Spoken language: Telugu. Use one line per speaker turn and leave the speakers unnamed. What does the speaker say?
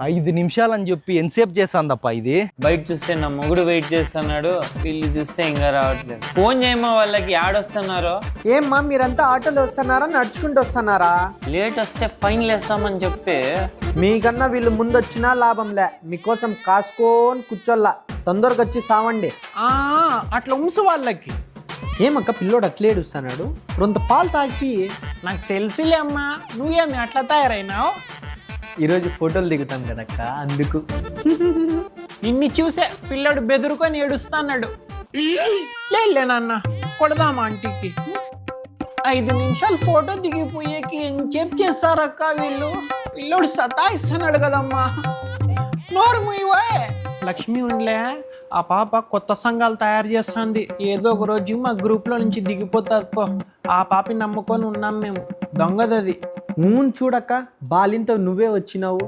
5 నిమిషాలని చెప్పి ఎంతసేపు చేస్తాందప్ప ఇది?
బయట చూస్తే నా మొగుడు వెయిట్ చేస్తున్నాడు, వీళ్ళు చూస్తే ఇంకా రావట్లేదు. ఫోన్ చేయమా వాళ్ళకి, ఆడొస్తున్నారో.
ఏమ్మా మీరంతా ఆటోలో వస్తున్నారా నడుచుకుంటూ వస్తున్నారా?
లేట్ వస్తే ఫైన్ వేస్తామని చెప్పి.
మీకన్నా వీళ్ళు ముందు వచ్చినా లాభంలే, మీకోసం కాసుకోని కూర్చోల్లా, తొందరగా వచ్చి సావండి.
అట్లా ఉంసు వాళ్ళకి.
ఏమక్క పిల్లోడు అట్లే ఏడుస్తున్నాడు? రొంత పాలు తాకి.
నాకు తెలిసిలే అమ్మా, నువ్వేమి అట్లా తయారైనావు?
ఈరోజు ఫోటోలు దిగుతాం కదక్క, అందుకు.
నిన్ను చూసే పిల్లడు బెదురుకొని ఏడుస్తాన్నాడు. లేలే నాన్న, కొడదామా ఆంటీకి. 5 నిమిషాలు ఫోటో దిగిపోయేకి ఎంచేపు చేస్తారక్క వీళ్ళు. పిల్లోడు సతాయిస్తున్నాడు కదమ్మా. నోరు మూయవా. లక్ష్మి ఉండలే, ఆ పాప కొత్త సంఘాలు తయారు చేస్తుంది. ఏదో ఒక రోజు మా గ్రూప్లో నుంచి దిగిపోతుంది పో. ఆ పాపని నమ్ముకొని ఉన్నాం మేము. దొంగదది.
చూడక్క, బాలింత నువ్వే వచ్చినావు.